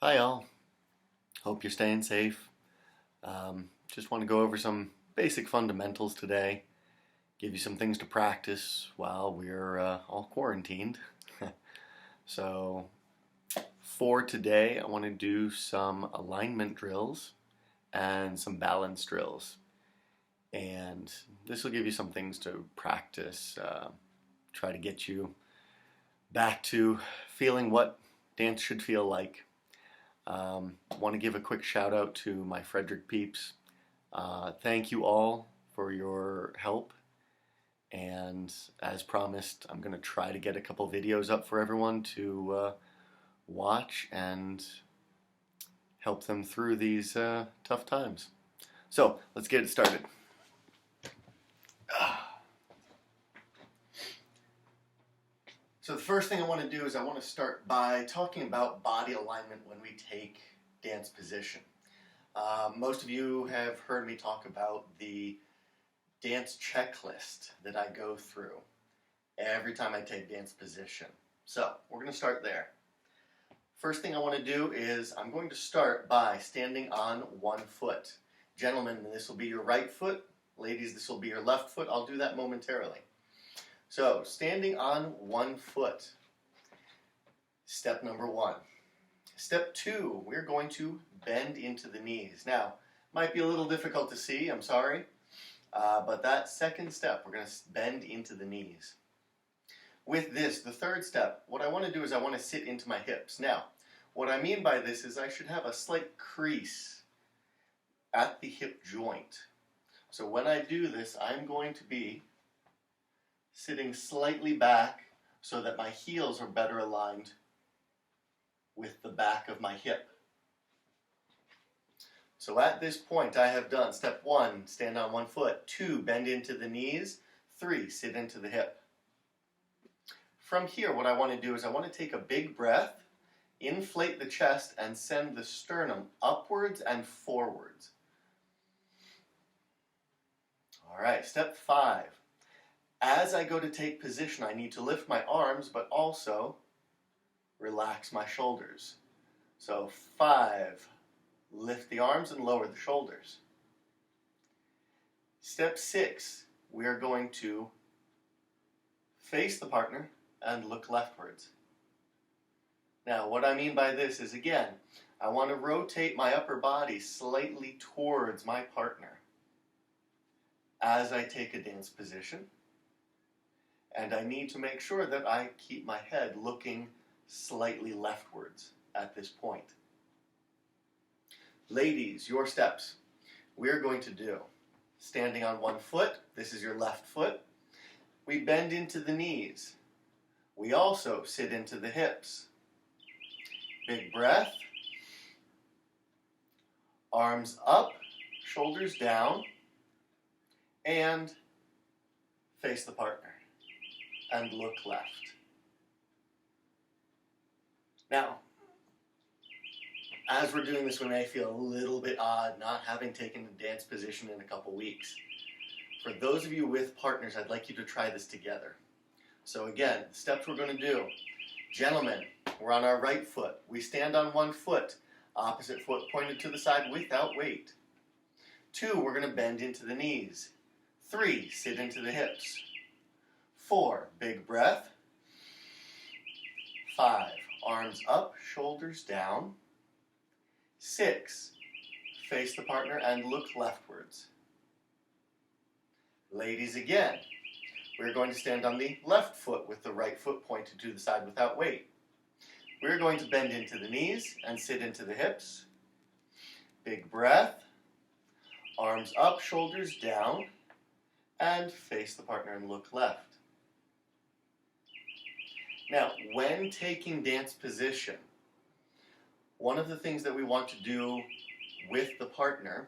Hi all, hope you're staying safe. Just want to go over some basic fundamentals today, give you some things to practice while we're all quarantined. So for today, I want to do some alignment drills and some balance drills. And this will give you some things to practice, try to get you back to feeling what dance should feel like. Want to give a quick shout out to my Frederick peeps. Thank you all for your help. And as promised, I'm going to try to get a couple videos up for everyone to watch and help them through these tough times. So let's get it started. So the first thing I want to do is I want to start by talking about body alignment when we take dance position. Most of you have heard me talk about the dance checklist that I go through every time I take dance position. So we're going to start there. First thing I want to do is I'm going to start by standing on one foot. Gentlemen, this will be your right foot. Ladies, this will be your left foot. I'll do that momentarily. So, standing on one foot. Step number one. Step two, we're going to bend into the knees. Now, might be a little difficult to see, I'm sorry, but that second step, we're going to bend into the knees. With this, the third step, what I want to do is I want to sit into my hips. Now, what I mean by this is I should have a slight crease at the hip joint. So when I do this, I'm going to be sitting slightly back so that my heels are better aligned with the back of my hip. So at this point I have done step one, stand on one foot, two, bend into the knees, three, sit into the hip. From here what I want to do is I want to take a big breath, inflate the chest and send the sternum upwards and forwards. Alright, step five. As I go to take position, I need to lift my arms, but also relax my shoulders. So 5, lift the arms and lower the shoulders. Step 6, we are going to face the partner and look leftwards. Now, what I mean by this is, again, I want to rotate my upper body slightly towards my partner as I take a dance position. And I need to make sure that I keep my head looking slightly leftwards at this point. Ladies, your steps. We're going to do standing on one foot. This is your left foot. We bend into the knees. We also sit into the hips. Big breath. Arms up, shoulders down, and face the partner. And look left. Now, as we're doing this, we may feel a little bit odd not having taken a dance position in a couple weeks. For those of you with partners, I'd like you to try this together. So again, the steps we're going to do. Gentlemen, we're on our right foot. We stand on one foot, opposite foot pointed to the side without weight. 2, we're going to bend into the knees. 3, sit into the hips. 4, big breath. 5, arms up, shoulders down. 6, face the partner and look leftwards. Ladies, again, we're going to stand on the left foot with the right foot pointed to the side without weight. We're going to bend into the knees and sit into the hips. Big breath. Arms up, shoulders down. And face the partner and look left. Now, when taking dance position, one of the things that we want to do with the partner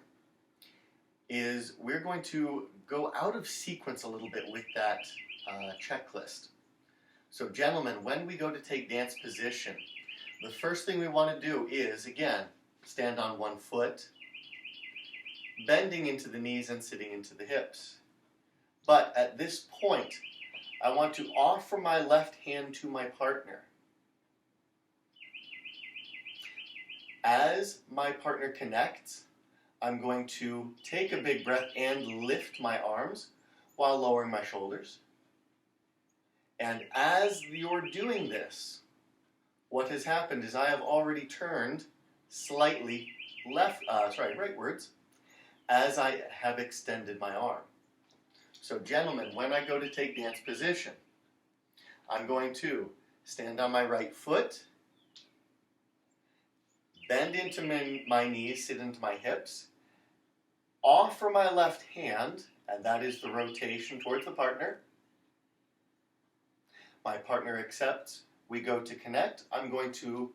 is we're going to go out of sequence a little bit with that checklist. So gentlemen, when we go to take dance position, the first thing we want to do is, again, stand on one foot, bending into the knees and sitting into the hips. But at this point, I want to offer my left hand to my partner. As my partner connects, I'm going to take a big breath and lift my arms while lowering my shoulders. And as you're doing this, what has happened is I have already turned slightly rightwards as I have extended my arm. So gentlemen, when I go to take dance position, I'm going to stand on my right foot, bend into my knees, sit into my hips, offer my left hand, and that is the rotation towards the partner. My partner accepts. We go to connect. I'm going to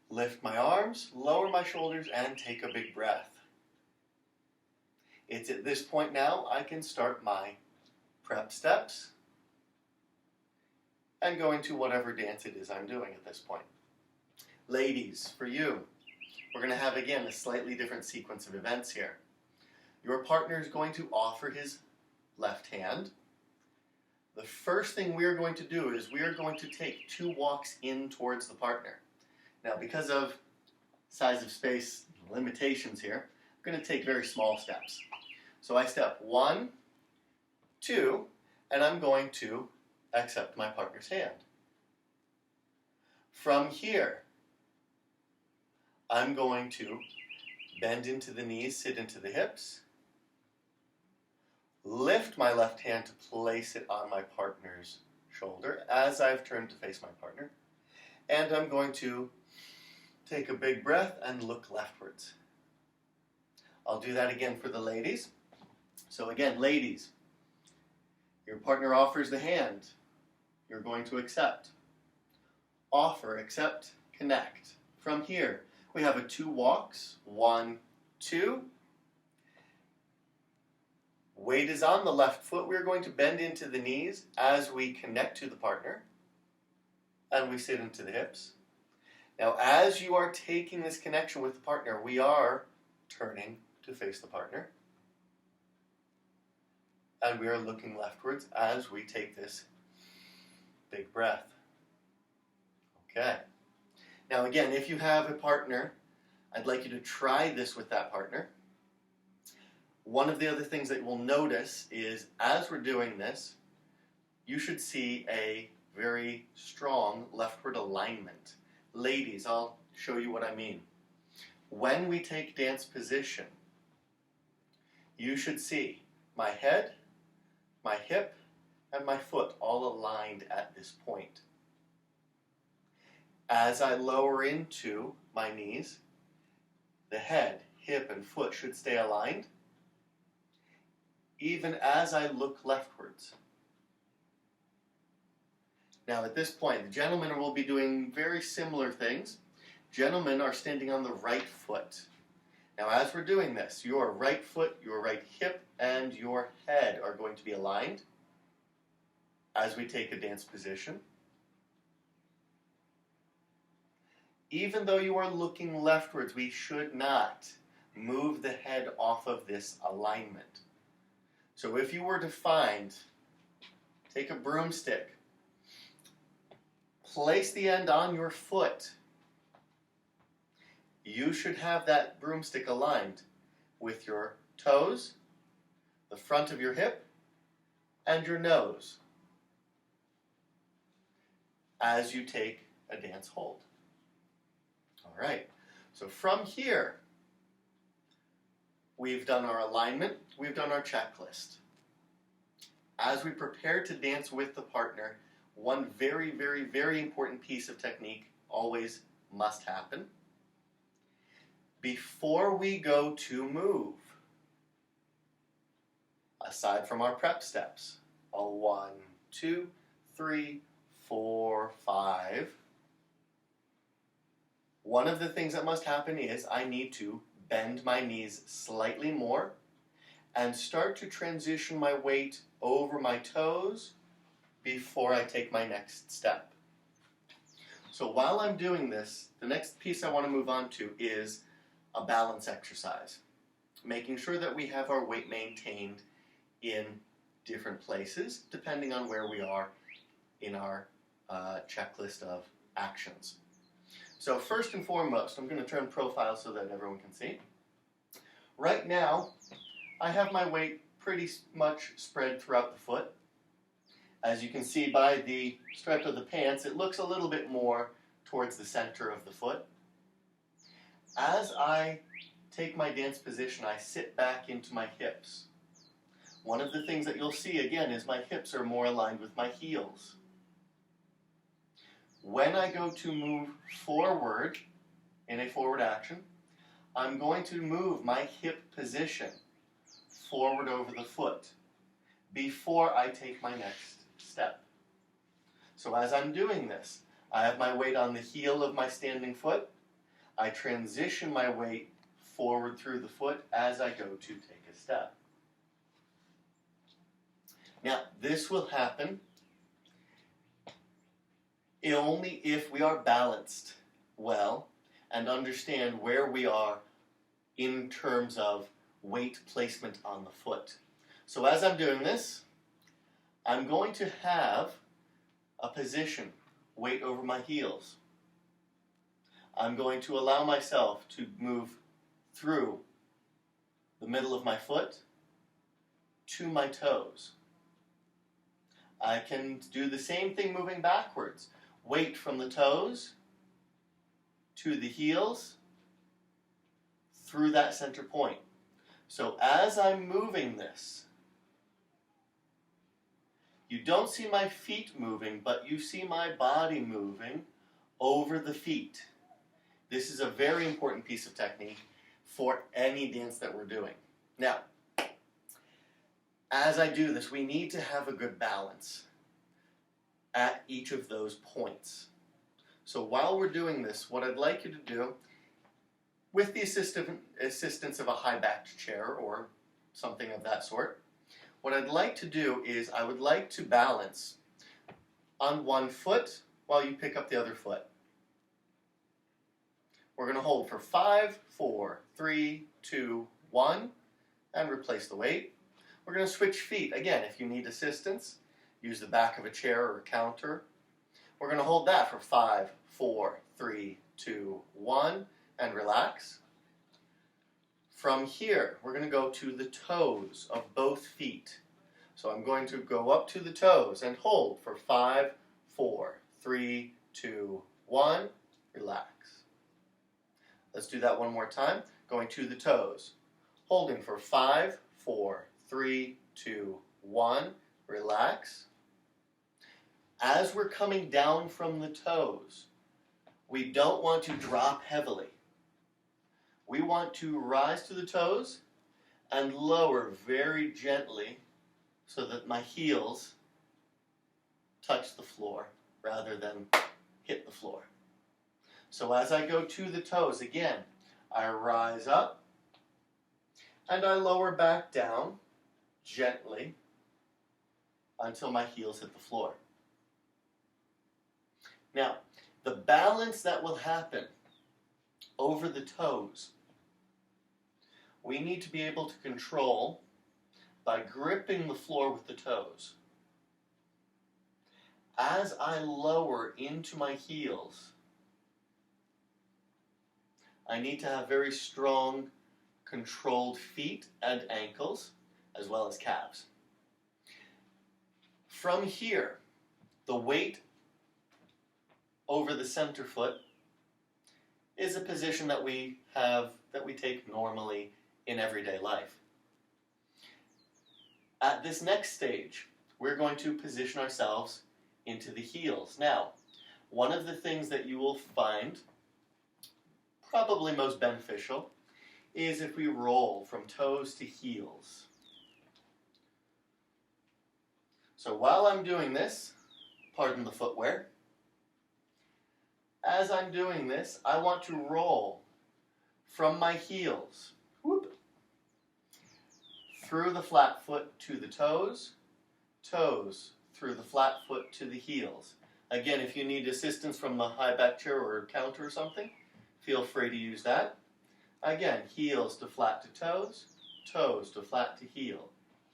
lift my arms, lower my shoulders, and take a big breath. It's at this point now I can start my prep steps and go into whatever dance it is I'm doing at this point. Ladies, for you, we're going to have again a slightly different sequence of events here. Your partner is going to offer his left hand. The first thing we are going to do is we are going to take 2 walks in towards the partner. Now, because of size of space limitations here, I'm going to take very small steps. So I step 1, 2, and I'm going to accept my partner's hand. From here, I'm going to bend into the knees, sit into the hips, lift my left hand to place it on my partner's shoulder as I've turned to face my partner, and I'm going to take a big breath and look leftwards. I'll do that again for the ladies. So again, ladies, your partner offers the hand. You're going to accept. Offer, accept, connect. From here, we have a 2 walks. 1, 2. Weight is on the left foot. We're going to bend into the knees as we connect to the partner. And we sit into the hips. Now, as you are taking this connection with the partner, we are turning to face the partner. And we are looking leftwards as we take this big breath. Okay. Now again, if you have a partner, I'd like you to try this with that partner. One of the other things that we'll notice is as we're doing this, you should see a very strong leftward alignment. Ladies, I'll show you what I mean. When we take dance position, you should see my head, my hip, and my foot all aligned at this point. As I lower into my knees, the head, hip, and foot should stay aligned, even as I look leftwards. Now at this point, the gentlemen will be doing very similar things. Gentlemen are standing on the right foot. Now as we're doing this, your right foot, your right hip, and your head are going to be aligned as we take a dance position. Even though you are looking leftwards, we should not move the head off of this alignment. So if you were to take a broomstick, place the end on your foot, you should have that broomstick aligned with your toes, the front of your hip, and your nose as you take a dance hold. All right, so from here, we've done our alignment, we've done our checklist. As we prepare to dance with the partner, one very, very, very important piece of technique always must happen. Before we go to move, aside from our prep steps, a 1, 2, 3, 4, 5, one of the things that must happen is I need to bend my knees slightly more and start to transition my weight over my toes before I take my next step. So while I'm doing this, the next piece I want to move on to is a balance exercise, making sure that we have our weight maintained in different places depending on where we are in our checklist of actions. So first and foremost, I'm going to turn profile so that everyone can see. Right now, I have my weight pretty much spread throughout the foot. As you can see by the stripe of the pants, it looks a little bit more towards the center of the foot. As I take my dance position, I sit back into my hips. One of the things that you'll see again is my hips are more aligned with my heels. When I go to move forward in a forward action, I'm going to move my hip position forward over the foot before I take my next step. So as I'm doing this, I have my weight on the heel of my standing foot. I transition my weight forward through the foot as I go to take a step. Now, this will happen only if we are balanced well and understand where we are in terms of weight placement on the foot. So as I'm doing this, I'm going to have a position, weight over my heels. I'm going to allow myself to move through the middle of my foot to my toes. I can do the same thing moving backwards. Weight from the toes to the heels through that center point. So as I'm moving this, you don't see my feet moving, but you see my body moving over the feet. This is a very important piece of technique for any dance that we're doing. Now, as I do this, we need to have a good balance at each of those points. So while we're doing this, what I'd like you to do, with the assistance of a high-backed chair or something of that sort, what I'd like to do is I would like to balance on one foot while you pick up the other foot. We're going to hold for 5, 4, 3, 2, 1, and replace the weight. We're going to switch feet. Again, if you need assistance, use the back of a chair or a counter. We're going to hold that for 5, 4, 3, 2, 1, and relax. From here, we're going to go to the toes of both feet. So I'm going to go up to the toes and hold for 5, 4, 3, 2, 1, relax. Let's do that one more time. Going to the toes. Holding for 5, 4, 3, 2, 1, relax. As we're coming down from the toes, we don't want to drop heavily. We want to rise to the toes and lower very gently so that my heels touch the floor rather than hit the floor. So as I go to the toes, again, I rise up and I lower back down gently until my heels hit the floor. Now, the balance that will happen over the toes, we need to be able to control by gripping the floor with the toes. As I lower into my heels, I need to have very strong, controlled feet and ankles, as well as calves. From here, the weight over the center foot is a position that we take normally in everyday life. At this next stage, we're going to position ourselves into the heels. Now, one of the things that you will find probably most beneficial is if we roll from toes to heels. So while I'm doing this, pardon the footwear, as I'm doing this, I want to roll from my heels, whoop, through the flat foot to the toes, toes through the flat foot to the heels. Again, if you need assistance from a high back chair or a counter or something, feel free to use that. Again, heels to flat to toes, toes to flat to heel,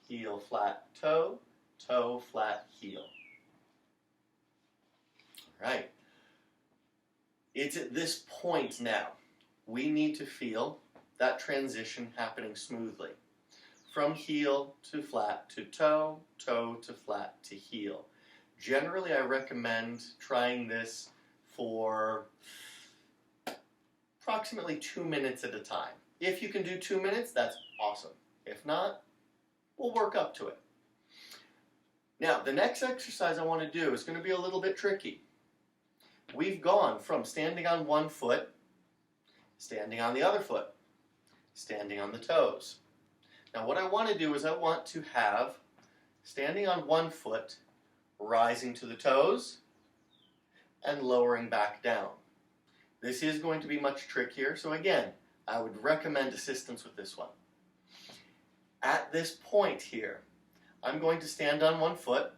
heel flat toe, toe flat heel. All right. It's at this point now we need to feel that transition happening smoothly. From heel to flat to toe, toe to flat to heel. Generally, I recommend trying this for approximately 2 minutes at a time. If you can do 2 minutes, that's awesome. If not, we'll work up to it. Now, the next exercise I want to do is going to be a little bit tricky. We've gone from standing on one foot, standing on the other foot, standing on the toes. Now what I want to do is I want to have standing on one foot, rising to the toes, and lowering back down. This is going to be much trickier, so again, I would recommend assistance with this one. At this point here, I'm going to stand on one foot,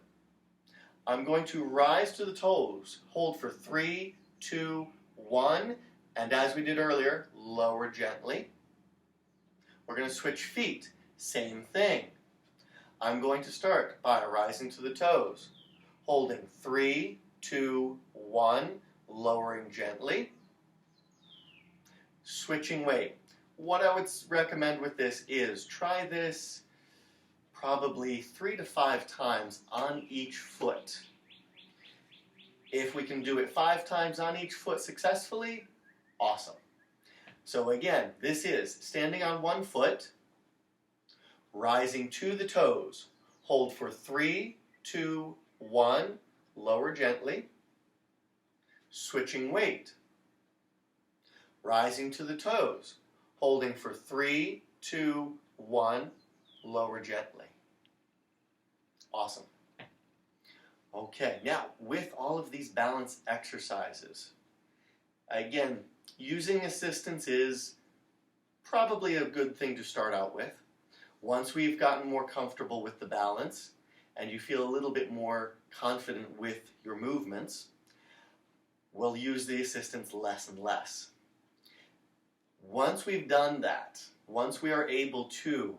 I'm going to rise to the toes, hold for 3, 2, 1, and as we did earlier, lower gently. We're going to switch feet. Same thing. I'm going to start by rising to the toes, holding 3, 2, 1, lowering gently, switching weight. What I would recommend with this is try this probably 3 to 5 times on each foot. If we can do it 5 times on each foot successfully, awesome. So again, this is standing on one foot, rising to the toes, hold for 3, 2, 1, lower gently, switching weight, rising to the toes, holding for 3, 2, 1, lower gently. Awesome. Okay, now with all of these balance exercises, again, using assistance is probably a good thing to start out with. Once we've gotten more comfortable with the balance and you feel a little bit more confident with your movements, we'll use the assistance less and less. Once we've done that, once we are able to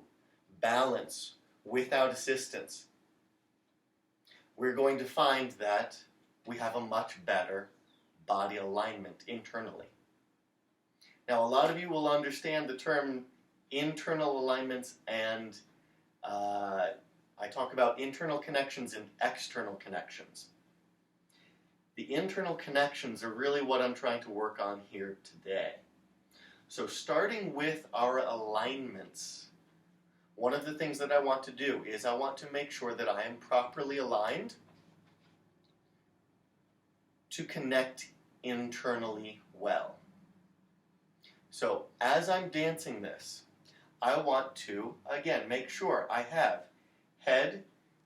balance without assistance, we're going to find that we have a much better body alignment internally. Now, a lot of you will understand the term internal alignments, and I talk about internal connections and external connections. The internal connections are really what I'm trying to work on here today. So starting with our alignments, one of the things that I want to do is I want to make sure that I am properly aligned to connect internally well. So as I'm dancing this, I want to, again, make sure I have head,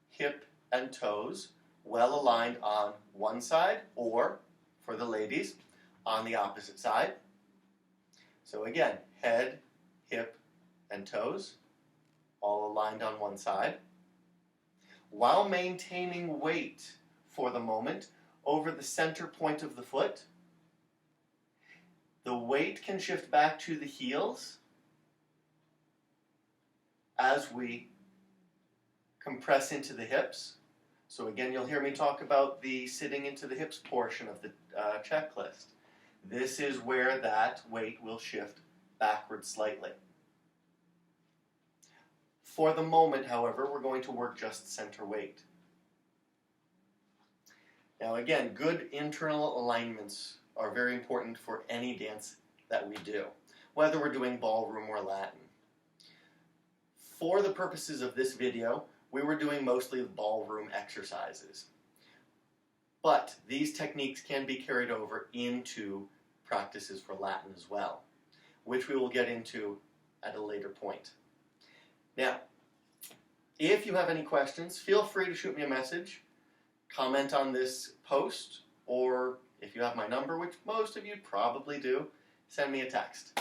hip, and toes well aligned on one side, or, for the ladies, on the opposite side. So again, head, hip, and toes, all aligned on one side, while maintaining weight for the moment over the center point of the foot. The weight can shift back to the heels as we compress into the hips. So again, you'll hear me talk about the sitting into the hips portion of the checklist. This is where that weight will shift backwards slightly. For the moment, however, we're going to work just center weight. Now again, good internal alignments are very important for any dance that we do, whether we're doing ballroom or Latin. For the purposes of this video, we were doing mostly ballroom exercises. But these techniques can be carried over into practices for Latin as well, which we will get into at a later point. Now, if you have any questions, feel free to shoot me a message, comment on this post, or if you have my number, which most of you probably do, send me a text.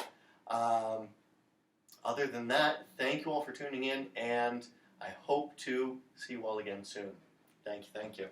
Other than that, thank you all for tuning in, and I hope to see you all again soon. Thank you.